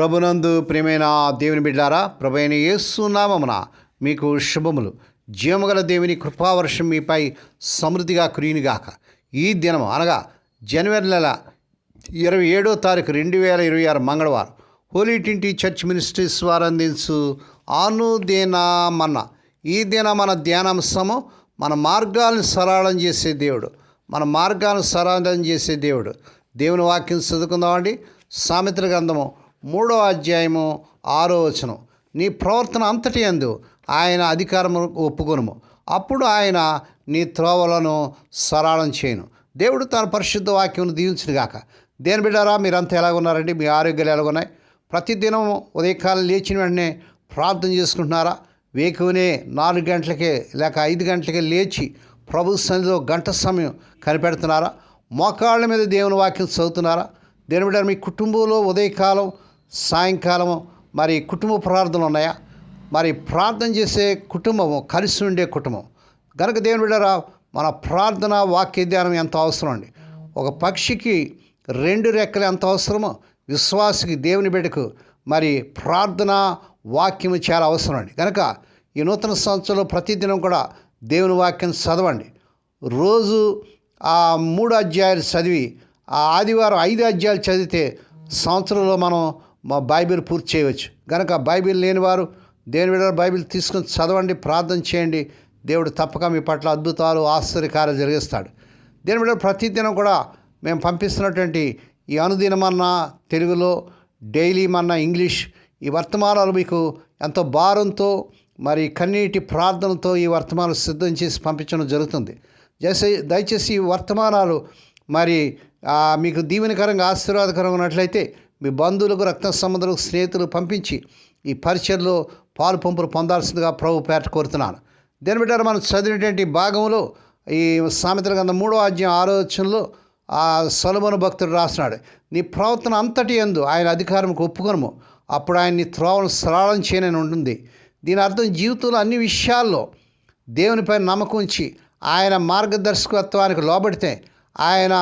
ప్రభునందు ప్రియమైన దేవుని బిడ్డారా, ప్రభువైన యేసు నామమున మీకు శుభములు. జీవముగల దేవుని కృపావర్షం మీపై సమృద్ధిగా కురియునుగాక. ఈ దినము అనగా జనవరి నెల 27వ తారీఖు 2026 మంగళవారం హోలీ ట్రినిటీ చర్చ్ మినిస్ట్రీస్ వారు అందించు అనుదినమన్న ఈ దిన మన ధ్యానాంశము మన మార్గాలను సరళం చేసే దేవుడు. మన మార్గాలను సరళం చేసే దేవుడు. దేవుని వాక్యం చదువుకుందామండి. సామెతల గ్రంథము 3వ అధ్యాయము 6వ వచనం. నీ ప్రవర్తన అంతటి యందు ఆయన అధికారము ఒప్పుకొనుము, అప్పుడు ఆయన నీ త్రోవలను సరళం చేయను. దేవుడు తన పరిశుద్ధ వాక్యం దీవించునుగాక. దేని బిడ్డారా, మీరంతా ఎలాగున్నారండి? మీ ఆరోగ్యాలు ఎలాగున్నాయి? ప్రతిదినం ఉదయకాలం లేచిన వెంటనే ప్రార్థన చేసుకుంటున్నారా? వేకువనే 4 గంటలకే లేక 5 గంటలకే లేచి ప్రభు సన్నిధిలో గంట సమయం కనిపెడుతున్నారా? మోకాళ్ళ మీద దేవుని వాక్యం చదువుతున్నారా? దేని బిడ్డారా, మీ కుటుంబంలో ఉదయకాలం సాయంకాలం మరి కుటుంబ ప్రార్థనలు ఉన్నాయా? మరి ప్రార్థన చేసే కుటుంబము కలిసి ఉండే కుటుంబం కనుక దేవుని బిడ్డారా, మన ప్రార్థన వాక్య ధ్యానం ఎంత అవసరం అండి. ఒక పక్షికి 2 రెక్కలు ఎంత అవసరమో విశ్వాసికి దేవుని బిడ్డకు మరి ప్రార్థన వాక్యము చాలా అవసరం అండి. కనుక ఈ నూతన సంవత్సరంలో ప్రతిదినం కూడా దేవుని వాక్యం చదవండి. రోజు 3 అధ్యాయాలు చదివి ఆదివారం 5 అధ్యాయాలు చదివితే సంవత్సరంలో మనం బైబిల్ పూర్తి చేయవచ్చు. కనుక బైబిల్ లేనివారు దేవుని బిడ్డలు బైబిల్ తీసుకొని చదవండి, ప్రార్థన చేయండి. దేవుడు తప్పక మీ పట్ల అద్భుతాలు ఆశ్చర్యకార్యాలు జరిగిస్తాడు. దేవుని బిడ్డలు ప్రతిదినం కూడా మేము పంపిస్తున్నటువంటి ఈ అనుదినమన్నా తెలుగులో, డైలీ మన్నా ఇంగ్లీష్, ఈ వర్తమానాలు మీకు ఎంతో భారంతో మరి కన్నీటి ప్రార్థనతో ఈ వర్తమానాలు సిద్ధం చేసి పంపించడం జరుగుతుంది. దయచేసి ఈ వర్తమానాలు మరి మీకు దీవెనకరంగా ఆశీర్వాదకరంగా ఉన్నట్లయితే మీ బంధువులకు, రక్త సంబంధులకు, స్నేహితులు పంపించి ఈ పరిచయలో పాలు పంపులు పొందాల్సిందిగా ప్రభు పేట కోరుతున్నాను. దేని బిడ్డారా, మనం చదివినటువంటి భాగంలో ఈ సామెతల గ్రంథం 3వ అధ్యాయం 6వ వచనంలో సొలొమోను భక్తుడు రాస్తున్నాడు, నీ ప్రవర్తన అంతటి యందు ఆయన అధికారంకు ఒప్పుకొనుము, అప్పుడు ఆయన నీ త్రోవను సరళం చేయనని ఉంటుంది. దీని అర్థం జీవితంలో అన్ని విషయాల్లో దేవునిపై నమ్మకం ఉంచి ఆయన మార్గదర్శకత్వానికి లోబడితే ఆయన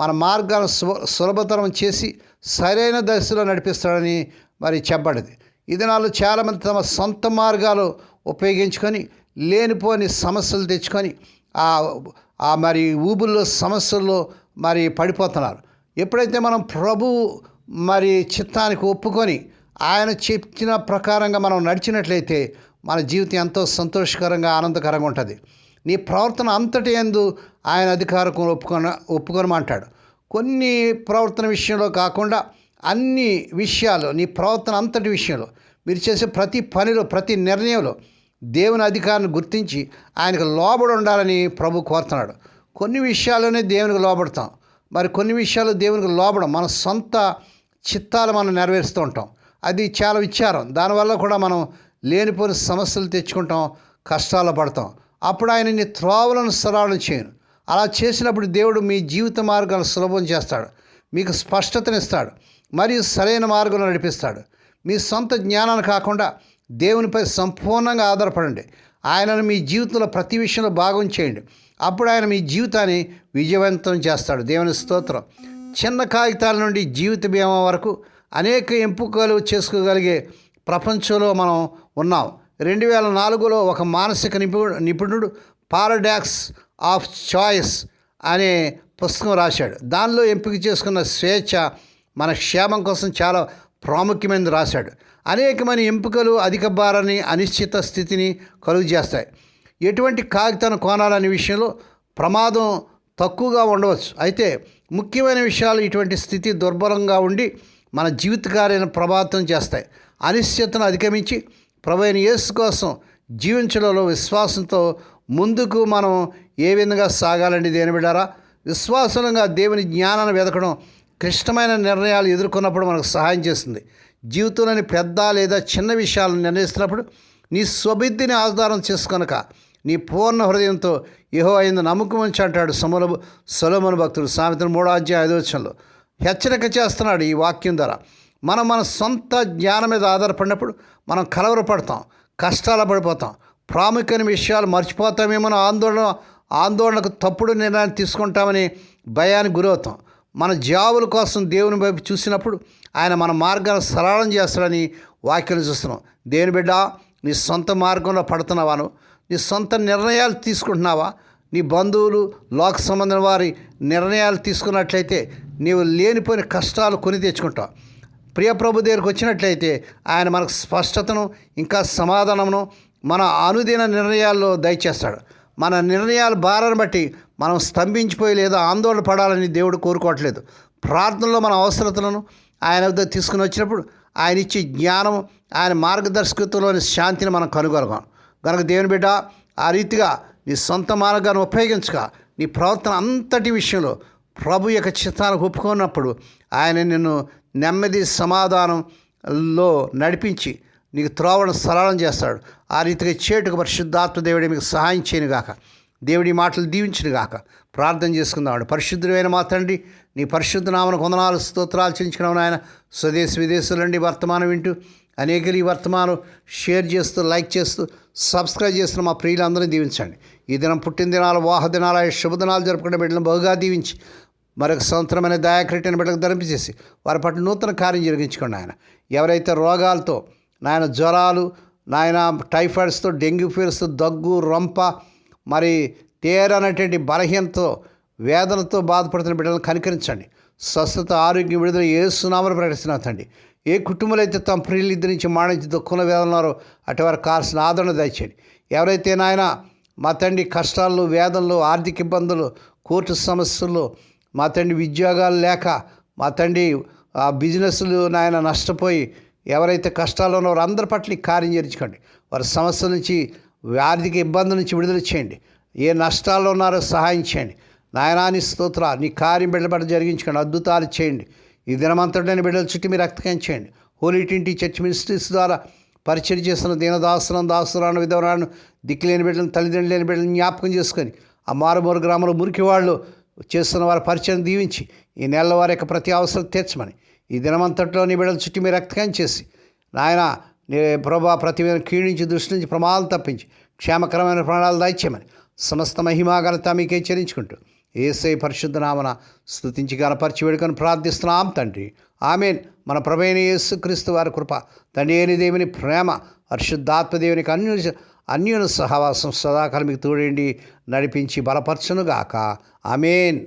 మన మార్గాలను సులభతరం చేసి సరైన దశలో నడిపిస్తాడని మరి చెప్పబడింది. ఈ దినాల్లో చాలామంది తమ సొంత మార్గాలు ఉపయోగించుకొని లేనిపోని సమస్యలు తెచ్చుకొని మరి ఊబుల్లో సమస్యల్లో మరి పడిపోతున్నారు. ఎప్పుడైతే మనం ప్రభు మరి చిత్తానికి ఒప్పుకొని ఆయన చెప్పిన ప్రకారంగా మనం నడిచినట్లయితే మన జీవితం ఎంతో సంతోషకరంగా ఆనందకరంగా ఉంటుంది. నీ ప్రవర్తన అంతటి యందు ఆయన అధికారం ఒప్పుకొనమంటాడు. కొన్ని ప్రవర్తన విషయంలో కాకుండా అన్ని విషయాలు, నీ ప్రవర్తన అంతటి విషయంలో, మీరు చేసే ప్రతి పనిలో, ప్రతి నిర్ణయంలో దేవుని అధికారాన్ని గుర్తించి ఆయనకు లోబడి ఉండాలని ప్రభు కోరుతున్నాడు. కొన్ని విషయాల్లోనే దేవునికి లోబడతాం, మరి కొన్ని విషయాలు దేవునికి లోబడం, మన సొంత చిత్తాలు మనం నెరవేరుస్తూ ఉంటాం. అది చాలా విచారం. దానివల్ల కూడా మనం లేనిపోని సమస్యలు తెచ్చుకుంటాం, కష్టాలు పడతాం. అప్పుడు ఆయన నీ త్రోవలను సరళం చేయను. అలా చేసినప్పుడు దేవుడు మీ జీవిత మార్గాలను సులభం చేస్తాడు, మీకు స్పష్టతనిస్తాడు, మరియు సరైన మార్గంలో నడిపిస్తాడు. మీ సొంత జ్ఞానాన్ని కాకుండా దేవునిపై సంపూర్ణంగా ఆధారపడండి. ఆయనను మీ జీవితంలో ప్రతి విషయంలో భాగం చేయండి. అప్పుడు ఆయన మీ జీవితాన్ని విజయవంతం చేస్తాడు. దేవుని స్తోత్రం. చిన్న కాగితాల నుండి జీవిత బీమా వరకు అనేక ఎంపికలు చేసుకోగలిగే ప్రపంచంలో మనం ఉన్నాం. 2004లో ఒక మానసిక నిపుణుడు పారాడాక్స్ ఆఫ్ చాయిస్ అనే పుస్తకం రాశాడు. దానిలో ఎంపిక చేసుకున్న స్వేచ్ఛ మన క్షేమం కోసం చాలా ప్రాముఖ్యమైనది రాశాడు. అనేకమైన ఎంపికలు అధిక భారాన్ని, అనిశ్చిత స్థితిని కలుగు చేస్తాయి. ఎటువంటి కాగితాన్ని కొనాలనే విషయంలో ప్రమాదం తక్కువగా ఉండవచ్చు. అయితే ముఖ్యమైన విషయాలు ఇటువంటి స్థితి దుర్బలంగా ఉండి మన జీవితకార్యాలను ప్రభావితం చేస్తాయి. అనిశ్చితను అధిగమించి ప్రభువైన యేసు కోసం జీవించడంలో విశ్వాసంతో ముందుకు మనం ఏ విధంగా సాగాలండి? దేని బిడ్డారా, విశ్వాసంగా దేవుని జ్ఞానాన్ని వెతకడం క్లిష్టమైన నిర్ణయాలు ఎదుర్కొన్నప్పుడు మనకు సహాయం చేస్తుంది. జీవితంలోని పెద్ద లేదా చిన్న విషయాలను నిర్ణయిస్తున్నప్పుడు నీ స్వబుద్ధిని ఆధారం చేసుకొనక నీ పూర్ణ హృదయంతో యెహోవా యందు నమ్మకం ఉంచి అంటాడు సొలొమోను భక్తుడు. సామెతలు 3వ అధ్యాయం 5వ వచనంలో హెచ్చరిక చేస్తున్నాడు ఈ వాక్యం ద్వారా. మనం మన సొంత జ్ఞానం మీద ఆధారపడినప్పుడు మనం కలవరపడతాం, కష్టాలు పడిపోతాం, ప్రాముఖ్యమైన విషయాలు మర్చిపోతామేమో ఆందోళనకు తప్పుడు నిర్ణయాన్ని తీసుకుంటామని భయానికి గురవుతాం. మన జాబుల కోసం దేవుని వైపు చూసినప్పుడు ఆయన మన మార్గాన్ని సరళం చేస్తాడని వాక్యాన్ని చూస్తున్నాం. దేవుని బిడ్డ, నీ సొంత మార్గంలో పడుతున్నావాను? నీ సొంత నిర్ణయాలు తీసుకుంటున్నావా? నీ బంధువులు, లోక సంబంధం వారి నిర్ణయాలు తీసుకున్నట్లయితే నీవు లేనిపోయిన కష్టాలు కొని తెచ్చుకుంటావు. ప్రియప్రభు దగ్గరికి వచ్చినట్లయితే ఆయన మనకు స్పష్టతను, ఇంకా సమాధానమును మన అనుదిన నిర్ణయాల్లో దయచేస్తాడు. మన నిర్ణయాల భారాన్ని బట్టి మనం స్తంభించిపోయి లేదా ఆందోళన పడాలని దేవుడు కోరుకోవట్లేదు. ప్రార్థనలో మన అవసరతలను ఆయన వద్ద తీసుకుని వచ్చినప్పుడు ఆయన ఇచ్చే జ్ఞానం, ఆయన మార్గదర్శకత్వంలోని శాంతిని మనం కనుగొనగం. కనుక దేవుని బిడ్డ, ఆ రీతిగా నీ సొంత మార్గాన్ని ఉపయోగించక నీ ప్రవర్తన అంతటి విషయంలో ప్రభు యొక్క చిత్తానికి ఒప్పుకున్నప్పుడు ఆయన నిన్ను నెమ్మది సమాధానంలో నడిపించి నీకు త్రోవను సరళం చేస్తాడు. ఆ రీతిగా చేటుకు పరిశుద్ధాత్మ దేవుడి మీకు సహాయం చేయనుగాక. దేవుడి మాటలు దీవించునుగాక. ప్రార్థన చేసుకుందామండి. పరిశుద్ధుడైన మా తండ్రి, నీ పరిశుద్ధ నామమునకు వందనాలు, స్తోత్రాలు చెల్లించుకున్నాము నాయన. స్వదేశ విదేశాల నుండి వర్తమానం వింటూ అనేకలు ఈ వర్తమానం షేర్ చేస్తూ, లైక్ చేస్తూ, సబ్స్క్రైబ్ చేస్తున్న మా ప్రియులందరినీ దీవించండి. ఈ దినం పుట్టిన దినాలు, వాహ దినాలు, శుభదినాలు జరుపుకునే బిడ్డలను బహుగా దీవించి మరొక సంవత్సరమైన దయాకృటిని బిడ్డలకు ధరింపచేసి వారి పట్ల నూతన కార్యం జరిగించుకోండి ఆయన. ఎవరైతే రోగాలతో నాయన, జ్వరాలు నాయన, టైఫాయిడ్స్తో, డెంగ్యూ ఫీవర్స్తో, దగ్గు, రొంప, మరి తేరనటువంటి బలహీనతో, వేదనతో బాధపడుతున్న బిడ్డలను కనికరించండి. స్వస్థత, ఆరోగ్యం, విడుదల యేసునామమున ప్రకటిస్తున్నాను తండ్రి. ఏ కుటుంబాలు అయితే తమ ప్రియులు ఇద్దరి నుంచి మాణించి దుఃఖంలో వేదనన్నారో అటు వారికి కావాల్సిన ఆదరణ దయచేయండి. ఎవరైతే నాయన మా తండ్రి కష్టాలు, వేదనలు, ఆర్థిక ఇబ్బందులు, కోర్టు సమస్యలు, మా తండ్రి ఉద్యోగాలు లేక, మా తండ్రి బిజినెస్లు నాయన నష్టపోయి ఎవరైతే కష్టాలు ఉన్నారో అందరి పట్ల కార్యం చేర్చుకోండి. వారి సమస్యల నుంచి, ఆర్థిక ఇబ్బందుల నుంచి విడుదల చేయండి. ఏ నష్టాల్లో ఉన్నారో సహాయం చేయండి. నాయనాని స్తోత్ర, నీ కార్యం బిడ్డల జరిగించుకోండి. అద్భుతాలు చేయండి. ఈ దినమంతటిని బిడ్డల చుట్టూ మీరు రక్తకం చేయండి. హోలీ ట్వంటీ చర్చ్ మినిస్ట్రీస్ ద్వారా పరిచయం చేస్తున్న దీనదాసులను, దాసురాను, విధవరాను, దిక్కులేని బిడ్డలను, తల్లిదండ్రులు లేని బిడ్డలను జ్ఞాపకం చేసుకొని ఆ మారుమూరు గ్రామంలో మురికి వాళ్ళు చేస్తున్న వారి పరిచయం దీవించి ఈ నెల వారి యొక్క ప్రతి అవసరం తీర్చమని ఈ దినమంతట్లో నీ బిడ్డల చుట్టూ మీరు రక్తకం చేసి నాయన ప్రభా ప్రతి కీడు నుంచి, దృష్టి నుంచి, ప్రమాదాలు తప్పించి క్షేమకరమైన ప్రాణాలు దయచేయమని సమస్త మహిమా ఘనత మీకే చెల్లించుకుంటూ యేసయ్య పరిశుద్ధ నామమున స్తుతించి గణపరిచి వేడుకొని ప్రార్థిస్తున్నాం తండ్రి. ఆమేన్. మన ప్రభువైన యేసుక్రీస్తు వారి కృప, తండ్రి అయిన దేవుని ప్రేమ, పరిశుద్ధాత్మ దేవునికి అన్యోన్య సహవాసం సదాకాలం మీకు తోడండి, నడిపించి బలపరచునుగాక. ఆమేన్.